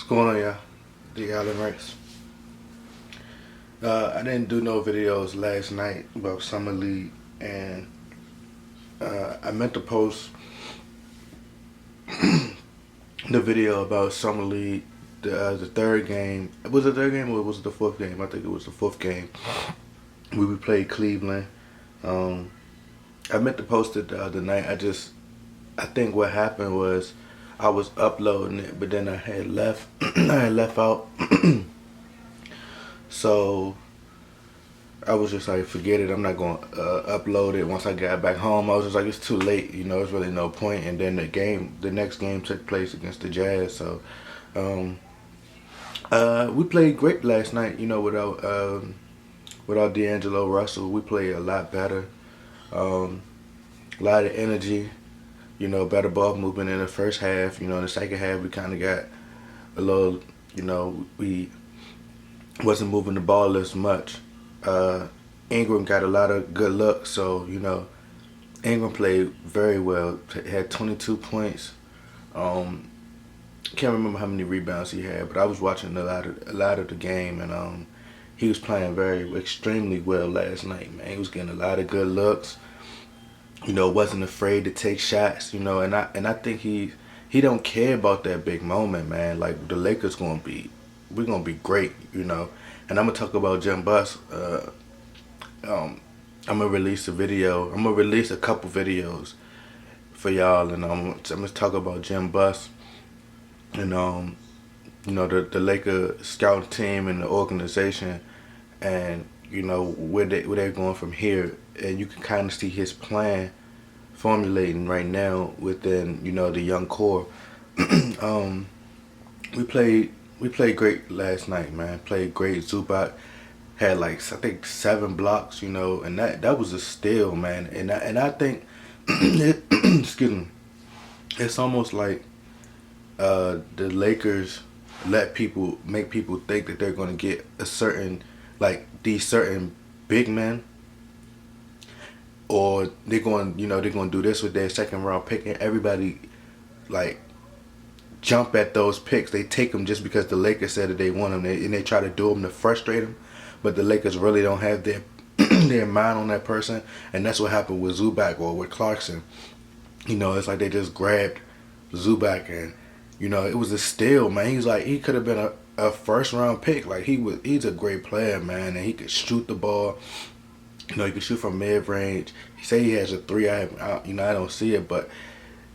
going on, y'all? The Allen Rice. I didn't do no videos last night about Summer League, and I meant to post the video about Summer League, the third game. Was it the third game or was it the fourth game? I think it was the fourth game. We played Cleveland. I meant to post it the other night. I think what happened was I was uploading it, but then I had left. I had left out. So I was just like, forget it. I'm not going to upload it. Once I got back home, I was just like, it's too late. There's really no point. And then the next game took place against the Jazz. So we played great last night. Without D'Angelo Russell, we played a lot better. A lot of energy. Better ball movement in the first half. In the second half, we kind of got a little. We wasn't moving the ball as much. Ingram got a lot of good looks, so Ingram played very well. Had 22 points. Can't remember how many rebounds he had, but I was watching a lot of the game, and he was playing extremely well last night. Man, he was getting a lot of good looks. Wasn't afraid to take shots. And I think he don't care about that big moment, man. Like the Lakers we're gonna be great, And I'm gonna talk about Jim Buss. I'm gonna release a video. I'm gonna release a couple videos for y'all, and I'm gonna talk about Jim Buss and the Laker scout team and the organization, and where they're going from here. And you can kind of see his plan formulating right now within the young core. We played great last night, man. Played great. Zubac had I think 7 blocks, and that was a steal, man. And I think excuse me, it's almost like the Lakers make people think that they're gonna get these certain big men, or they're going to do this with their second round pick, and everybody jump at those picks. They take them just because the Lakers said that they want them, and they try to do them to frustrate them. But the Lakers really don't have their their mind on that person, and that's what happened with Zubac or with Clarkson. It's like they just grabbed Zubac, and it was a steal, man. He could have been a first round pick. He's a great player, man, and he could shoot the ball. He could shoot from mid range. He say he has a 3. I don't see it, but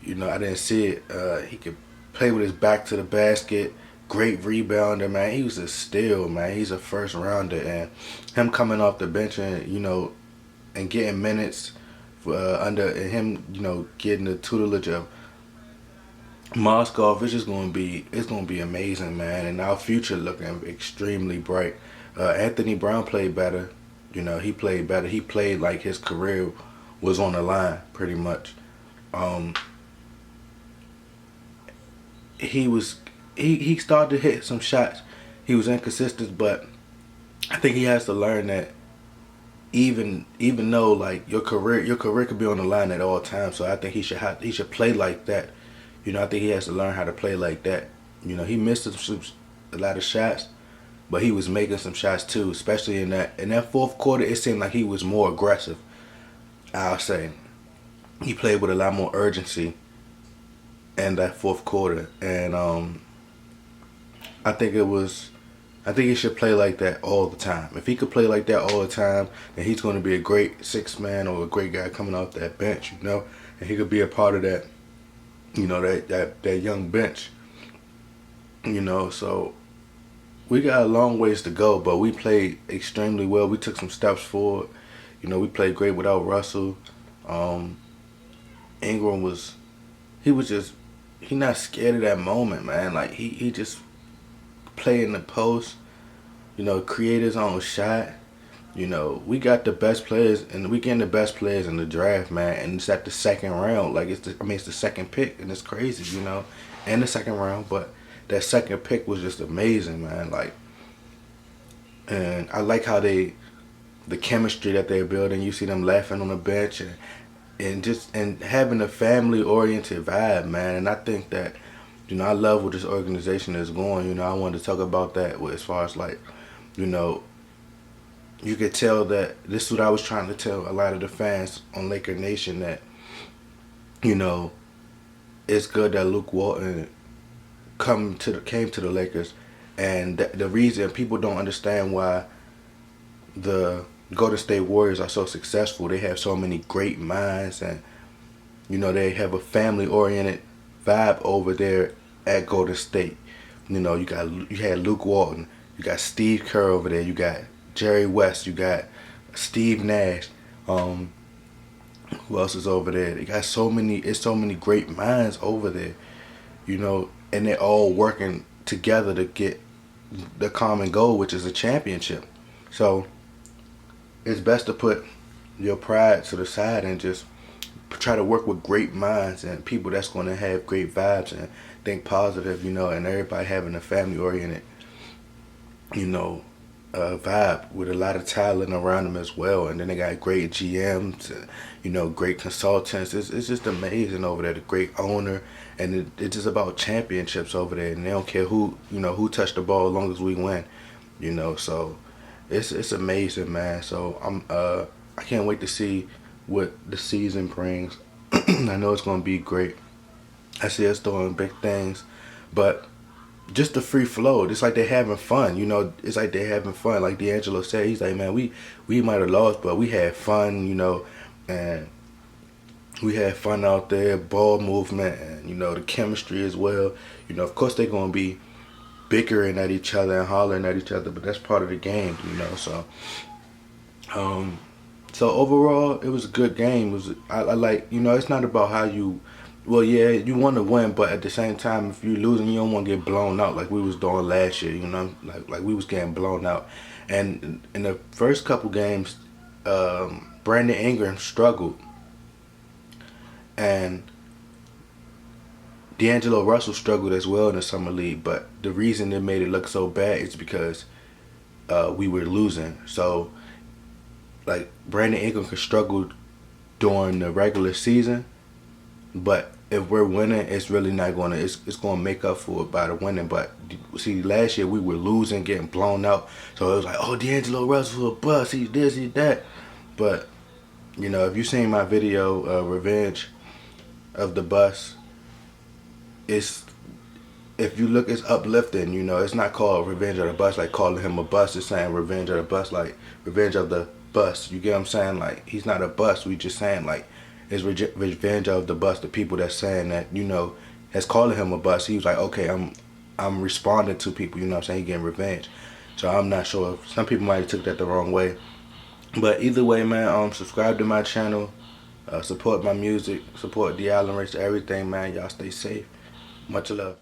I didn't see it. He could play with his back to the basket. Great rebounder, man. He was a steal, man. He's a first rounder, and him coming off the bench and and getting minutes and him getting the tutelage of Moscow, it's gonna be amazing, man. And our future looking extremely bright. Anthony Brown played better. He played better. He played like his career was on the line, pretty much. He started to hit some shots. He was inconsistent, but I think he has to learn that even though your career could be on the line at all times. So I think he should play like that. I think he has to learn how to play like that. He missed a lot of shots, but he was making some shots too, especially in that fourth quarter. It seemed like he was more aggressive. I'll say he played with a lot more urgency in that fourth quarter, and I think he should play like that all the time. If he could play like that all the time, then he's going to be a great sixth man or a great guy coming off that bench, and he could be a part of that, that young bench, So we got a long ways to go, but we played extremely well. We took some steps forward. We played great without Russell. Ingram he not scared of that moment, man. He just play in the post, create his own shot. We got the best players, and we getting the best players in the draft, man. And it's at the second round. It's the second pick, and it's crazy, in the second round. But that second pick was just amazing, man. And I like how the chemistry that they're building. You see them laughing on the bench, and having a family oriented vibe, man. And I think that I love where this organization is going. I wanted to talk about that as far as like, you know, you could tell that this is what I was trying to tell a lot of the fans on Laker Nation, that, you know, it's good that Luke Walton came to the Lakers, and the reason people don't understand why the Golden State Warriors are so successful. They have so many great minds, and they have a family oriented vibe over there at Golden State. You had Luke Walton, you got Steve Kerr over there, you got Jerry West, you got Steve Nash. Who else is over there? They got so many great minds over there, and they're all working together to get the common goal, which is a championship. So it's best to put your pride to the side and just try to work with great minds and people that's going to have great vibes and think positive, and everybody having a family oriented, vibe with a lot of talent around them as well. And then they got great GMs, and, great consultants. It's just amazing over there. The great owner, and it's just about championships over there. And they don't care who touched the ball as long as we win, So it's amazing, man. So I can't wait to see what the season brings. I know it's gonna be great. I see us doing big things, but just the free flow. It's like they're having fun, It's like they're having fun. Like D'Angelo said, he's like, man, we might have lost, but we had fun, and we had fun out there, ball movement, and the chemistry as well. Of course they're gonna be bickering at each other and hollering at each other, but that's part of the game, So, so overall, it was a good game. I like, it's not about how you. Well, yeah, you want to win, but at the same time, if you're losing, you don't want to get blown out like we was doing last year. Like we was getting blown out. And in the first couple games, Brandon Ingram struggled, and D'Angelo Russell struggled as well in the summer league. But the reason it made it look so bad is because we were losing. So, like, Brandon Ingram could struggle during the regular season, but if we're winning, it's really not gonna. It's gonna make up for it by the winning. But see, last year we were losing, getting blown out. So it was like, oh, D'Angelo Russell a bust. He's this, he's that. But if you seen my video, Revenge of the Bus, it's, if you look, it's uplifting. It's not called Revenge of the Bus like calling him a bust. It's saying Revenge of the Bus, like Revenge of the Bus. You get what I'm saying? Like, he's not a bust. We just saying, like, it's revenge of the bust. The people that's saying that, has calling him a bust. He was like, okay, I'm responding to people. You know what I'm saying? He getting revenge. So I'm not sure. Some people might have took that the wrong way. But either way, man, subscribe to my channel. Support my music. Support the Island Race. Everything, man. Y'all stay safe. Much love.